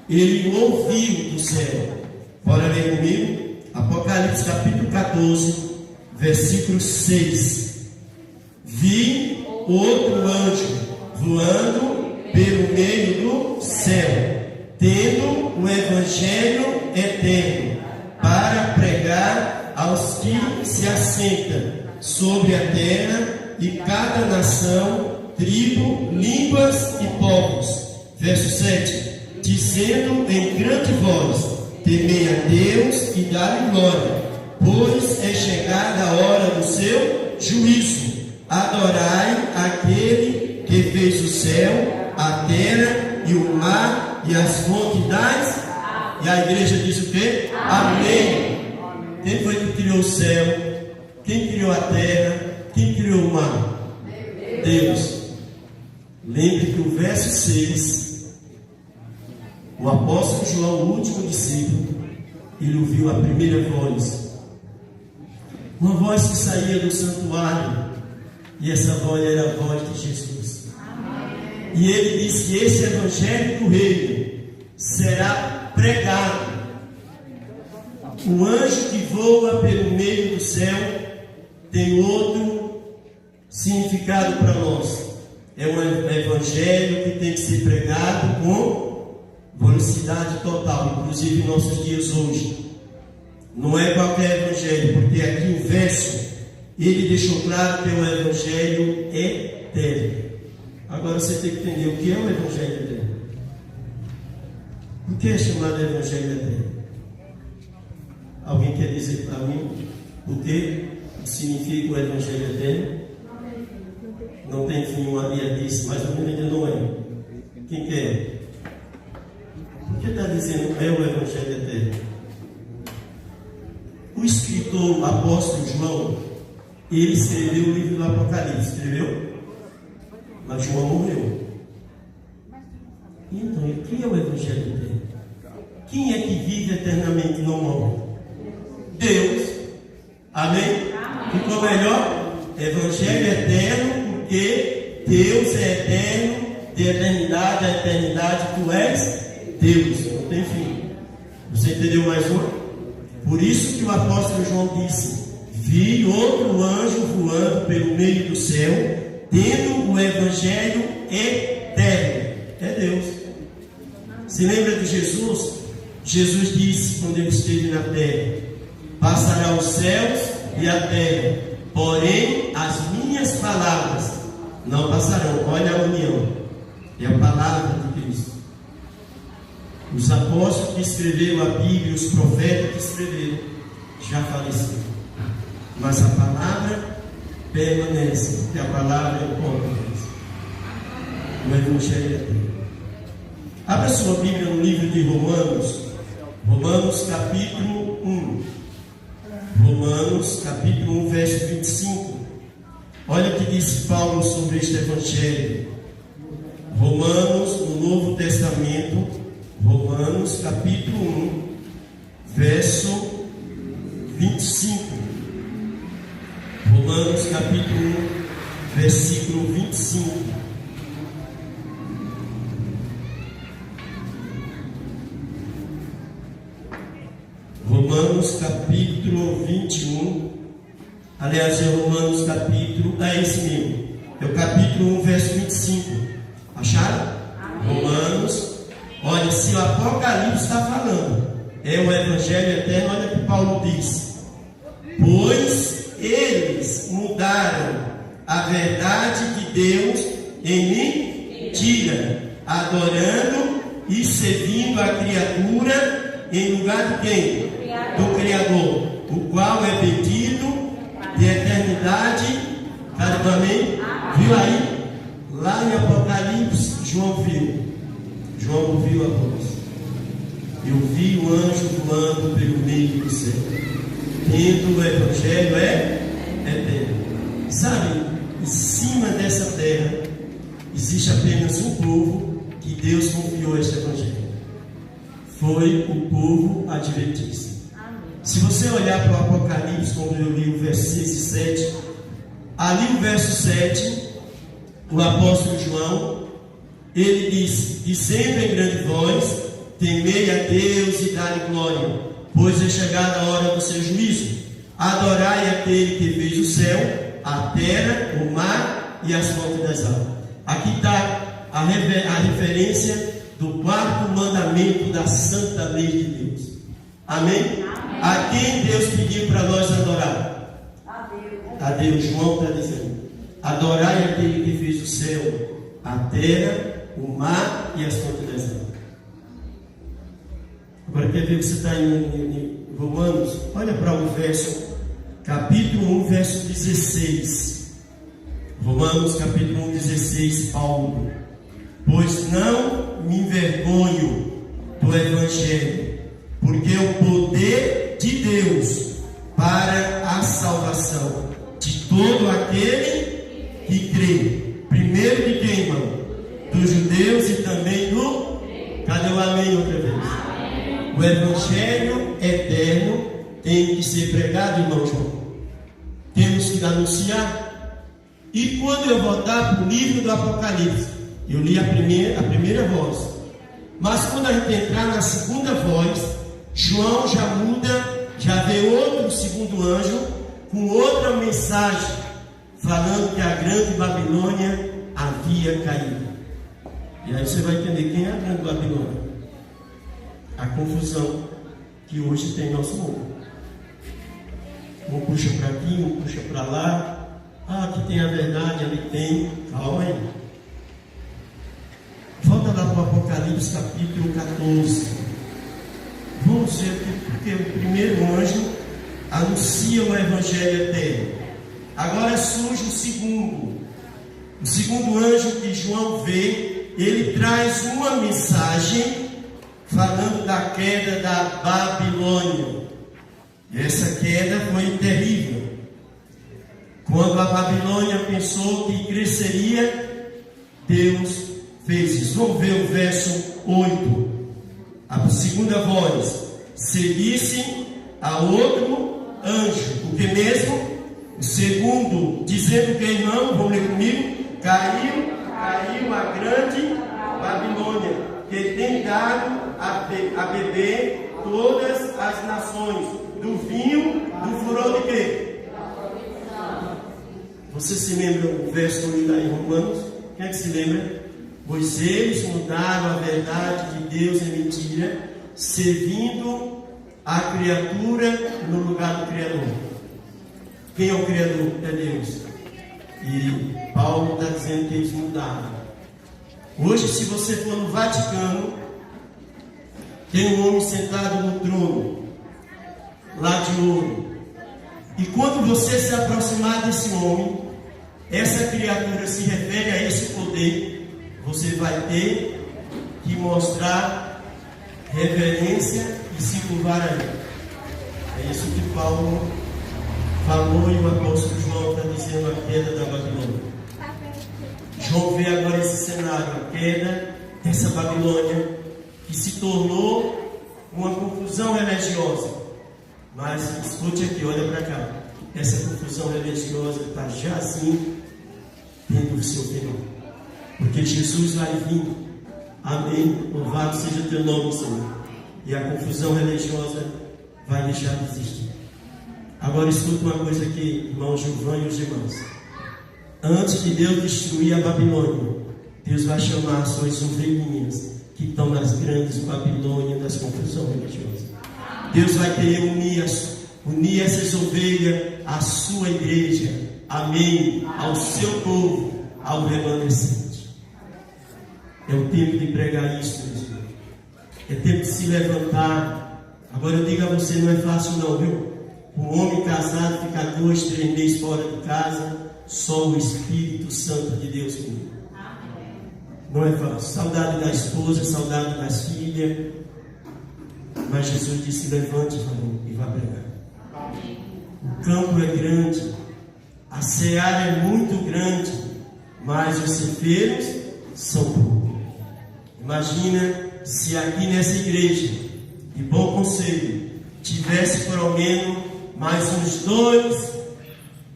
ele ouviu do céu. Bora ler comigo? Apocalipse capítulo 14, versículo 6. Vi outro anjo voando pelo meio do céu, tendo o evangelho eterno para pregar aos que se assentam sobre a terra, e cada nação, tribo, línguas e povos. Verso 7. Dizendo em grande voz: temei a Deus e dá-lhe glória, pois é chegada a hora do seu juízo. Adorai aquele que fez o céu, a terra e o mar e as fontes das... E a igreja diz o quê? Amém. Quem foi que criou o céu? Quem criou a terra? Quem criou o mar? Deus. Lembre que o verso 6, o apóstolo João, o último discípulo, ele ouviu a primeira voz, uma voz que saía do santuário, e essa voz era a voz de Jesus. E ele disse que esse evangelho do reino será pregado. O anjo que voa pelo meio do céu tem outro significado para nós. É um evangelho que tem que ser pregado com velocidade total, inclusive em nossos dias hoje. Não é qualquer evangelho, porque aqui o verso, ele deixou claro que é um evangelho eterno. Agora você tem que entender o que é um evangelho eterno. O que é chamado evangelho eterno? Alguém quer dizer para mim o que significa o evangelho eterno? Não tem fim, uma dia disse, mas o mundo ainda não é. Quem quer? Por que está dizendo é o evangelho eterno? O escritor, o apóstolo João, ele escreveu o livro do Apocalipse, escreveu? Mas João morreu. Então, quem é o evangelho eterno? Quem é que vive eternamente e não morre? Deus. Amém? Ficou melhor? Evangelho eterno, porque Deus é eterno, de eternidade a eternidade, tu és Deus, não tem fim. Você entendeu mais uma? Por isso que o apóstolo João disse: vi outro anjo voando pelo meio do céu, tendo o evangelho eterno. É Deus. Se lembra de Jesus? Jesus disse quando ele esteve na terra: passará os céus e a terra, porém as minhas palavras não passarão. Olha a união, é a palavra de Cristo. Os apóstolos que escreveram a Bíblia, os profetas que escreveram, já faleceram, mas a palavra permanece, porque a palavra é o poder. O evangelho é Deus. Abra sua Bíblia no livro de Romanos, Romanos capítulo 1. Romanos capítulo 1, verso 25. Olha o que diz Paulo sobre este evangelho. Romanos, no Novo Testamento, Romanos capítulo 1, verso 25. Romanos capítulo 1, versículo 25. Romanos capítulo 21. Aliás, é Romanos capítulo... É esse mesmo. É o capítulo 1, verso 25. Acharam? Romanos. Olha, se o Apocalipse está falando, é o evangelho eterno. Olha o que Paulo diz: pois eles mudaram a verdade de Deus em mentira, adorando e servindo a criatura em lugar de quem? Do Criador, o qual é bendito de eternidade. Amém? Viu aí? Lá em Apocalipse, João ouviu a voz. Eu vi o anjo voando pelo meio do céu, tendo o evangelho eterno. Sabe, em cima dessa terra existe apenas um povo que Deus confiou este evangelho. Foi o povo adventista. Se você olhar para o Apocalipse, quando eu li o verso 6 e 7, ali o verso 7, o apóstolo João, ele diz, dizendo em grande voz: temei a Deus e dai glória, pois é chegada a hora do seu juízo. Adorai aquele que fez o céu, a terra, o mar e as fontes das águas. Aqui está a referência do quarto mandamento da santa lei de Deus. Amém? Amém. A quem Deus pediu para nós adorar? A Deus. João está dizendo: adorai aquele que fez o céu, a terra, o mar e as fontes das águas. Agora quer ver que você está em Romanos? Olha para o verso, capítulo 1, verso 16. Romanos capítulo 1, 16, Paulo: pois não me envergonho do Evangelho, porque é o poder de Deus para a salvação de todo aquele que crê. Primeiro de quem, irmão? Dos judeus e também do... Cadê o amém outra vez? Amém. O Evangelho eterno tem que ser pregado, irmão João. Temos que anunciar. E quando eu voltar para o livro do Apocalipse, eu li a primeira voz, mas quando a gente entrar na segunda voz, João já muda, já vê outro segundo anjo com outra mensagem, falando que a grande Babilônia havia caído. E aí você vai entender quem é a grande Babilônia. A confusão que hoje tem em nosso mundo. Um puxa para aqui, um puxa para lá. Ah, aqui tem a verdade, ali tem. Calma aí. Volta lá para o Apocalipse capítulo 14. Vamos ver porque o primeiro anjo anuncia o Evangelho eterno. Agora surge o segundo. O segundo anjo que João vê, ele traz uma mensagem falando da queda da Babilônia. E essa queda foi terrível. Quando a Babilônia pensou que cresceria, Deus fez isso. Vamos ver o verso 8. A segunda voz: se disse a outro anjo, o que mesmo? O segundo, dizendo que, irmão, vamos ler comigo: caiu a grande Babilônia, que tem dado a beber todas as nações do vinho do furor de quê? Você se lembra o verso lá em Romanos? Quem é que se lembra? Pois eles mudaram a verdade de Deus em mentira, servindo a criatura no lugar do Criador. Quem é o Criador? É Deus. E Paulo está dizendo que eles mudaram. Hoje, se você for no Vaticano, tem um homem sentado no trono, lá de ouro. E quando você se aproximar desse homem, essa criatura se refere a esse poder, você vai ter que mostrar reverência e se curvar a ele. É isso que Paulo falou e o apóstolo João está dizendo: a queda da Babilônia. João vê agora esse cenário, a queda dessa Babilônia, que se tornou uma confusão religiosa. Mas escute aqui, olha para cá. Essa confusão religiosa está já assim tendo o seu final. Porque Jesus vai vir. Amém. Louvado seja o teu nome, Senhor. E a confusão religiosa vai deixar de existir. Agora escuta uma coisa aqui, irmão Gilvan e os irmãos. Antes de Deus destruir a Babilônia, Deus vai chamar as suas ovelhinhas que estão nas grandes Babilônias das confusões religiosas. Deus vai querer unir essas ovelhas à sua igreja. Amém. Ao seu povo, ao remanescente. É o tempo de pregar isso, meus irmãos. É tempo de se levantar. Agora eu digo a você, não é fácil não, viu? Um homem casado ficar 2, 3 meses fora de casa, só o Espírito Santo de Deus comigo. Não é fácil. Saudade da esposa, saudade das filhas. Mas Jesus disse: levante, varão, e vá pregar. O campo é grande, a seara é muito grande, mas os ceifeiros são poucos. Imagina se aqui nessa igreja de Bom Conselho tivesse pelo menos mais uns 2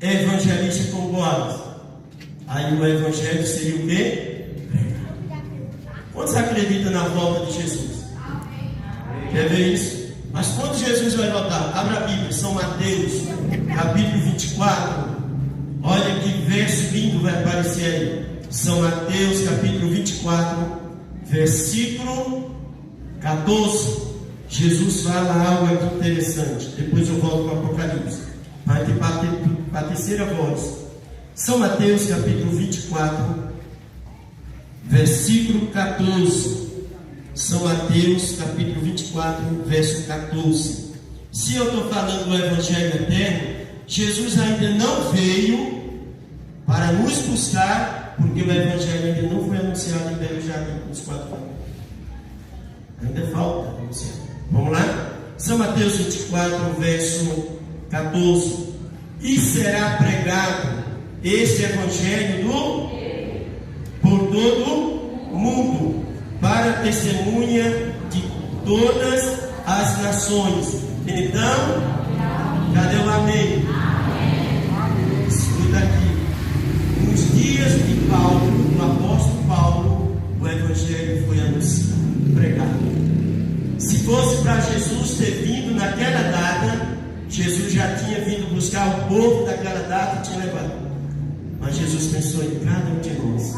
evangelistas com Boaz. Aí o evangelho seria o quê? Quantos acreditam na volta de Jesus? Quer ver isso? Mas quando Jesus vai voltar, abra a Bíblia, São Mateus, capítulo 24. Olha que verso lindo vai aparecer aí. São Mateus, capítulo 24, versículo 14. Jesus fala algo aqui interessante. Depois eu volto para o Apocalipse. Vai ter para a terceira voz. São Mateus, capítulo 24, versículo 14. São Mateus, capítulo 24, verso 14. Se eu estou falando do Evangelho eterno, Jesus ainda não veio para nos buscar, porque o Evangelho ainda não foi anunciado em Belo Jardim nos 4 anos. Ainda falta anunciar. Vamos lá? São Mateus 24, verso 14. E será pregado este Evangelho por todo o mundo, para testemunha de todas as nações. Então, cadê o amém? Escuta aqui. Nos dias de Paulo, do apóstolo Paulo, o Evangelho foi anunciado, pregado. Se fosse para Jesus ter vindo naquela data, Jesus já tinha vindo buscar o povo daquela data e tinha levado. Mas Jesus pensou em cada um de nós.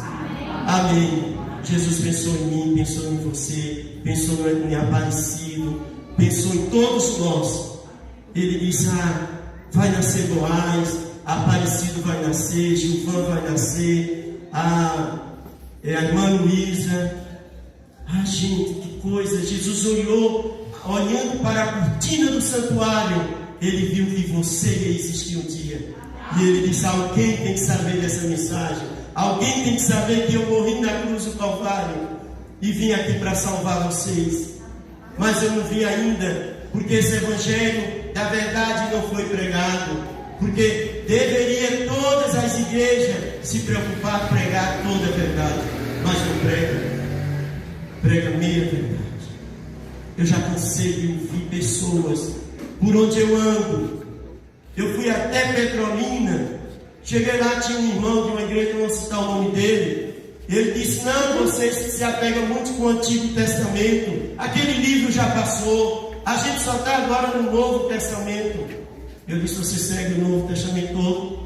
Amém. Jesus pensou em mim, pensou em você, pensou em Aparecido, pensou em todos nós. Ele disse: vai nascer Boaz, Aparecido vai nascer, Gilvan vai nascer, a irmã Luísa. Gente, que coisa. Jesus olhando para a cortina do santuário, ele viu que você ia existir um dia. E ele disse: alguém tem que saber dessa mensagem. Alguém tem que saber que eu morri na cruz do Calvário e vim aqui para salvar vocês. Mas eu não vi ainda, porque esse Evangelho da verdade não foi pregado. Porque deveria todas as igrejas se preocupar em pregar toda a verdade. Mas não prega. Prega meia verdade. Eu já cansei de ouvir pessoas por onde eu ando. Eu fui até Petrolina. Cheguei lá, tinha um irmão de uma igreja, não vou citar o nome dele. Ele disse: não, vocês se apegam muito com o Antigo Testamento. Aquele livro já passou. A gente só está agora no Novo Testamento. Eu disse: você segue o Novo Testamento todo?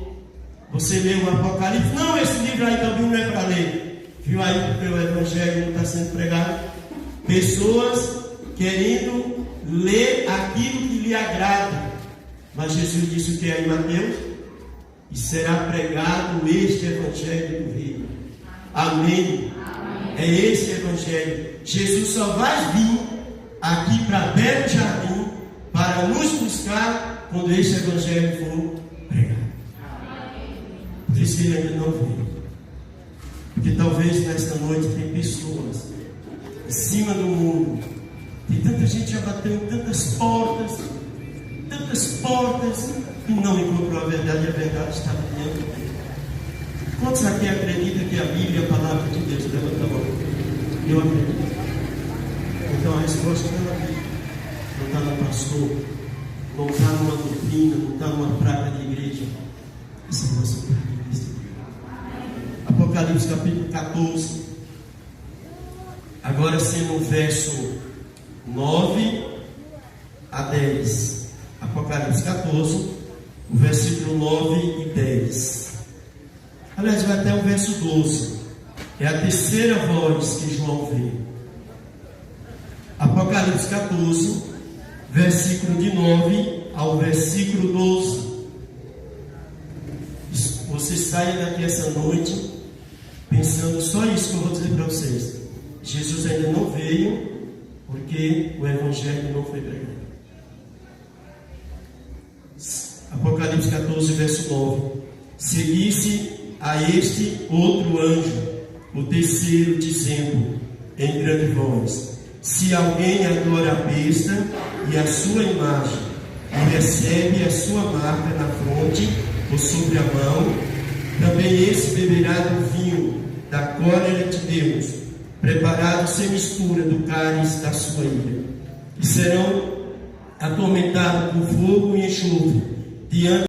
Você leu o Apocalipse? Não, esse livro aí também não é para ler. Viu aí porque o Evangelho não está sendo pregado? Pessoas querendo ler aquilo que lhe agrada. Mas Jesus disse o que é em Mateus? E será pregado este Evangelho do Reino. Amém. É esse Evangelho. Jesus só vai vir aqui para Belo Jardim para nos buscar quando este Evangelho for pregado. Por isso que ele ainda não veio. Porque talvez nesta noite tem pessoas em cima do muro. Tem tanta gente já bateu em tantas portas e não encontrou a verdade, e a verdade está diante dele. Quantos aqui acreditam que a Bíblia é a palavra de Deus? Levanta a mão. Eu acredito. Então a resposta não é na Bíblia, não está no pastor, não está numa doutrina, não está numa praga de igreja. Essa é a nossa praga de igreja. Apocalipse capítulo 14. Agora sendo o verso 9 a 10. Apocalipse 14, o versículo 9 e 10. Aliás, vai até o verso 12. É a terceira voz que João vê. Apocalipse 14, versículo de 9 ao versículo 12. Você saia daqui essa noite pensando só isso que eu vou dizer para vocês. Jesus ainda não veio porque o Evangelho não foi pregado. Apocalipse 14, verso 9. Seguisse a este outro anjo, o terceiro, dizendo em grande voz: se alguém adora a besta e a sua imagem, e recebe a sua marca na fronte ou sobre a mão, também esse beberá do vinho da cólera de Deus, preparado sem mistura do cálice da sua ira, e serão atormentados por fogo e enxofre diante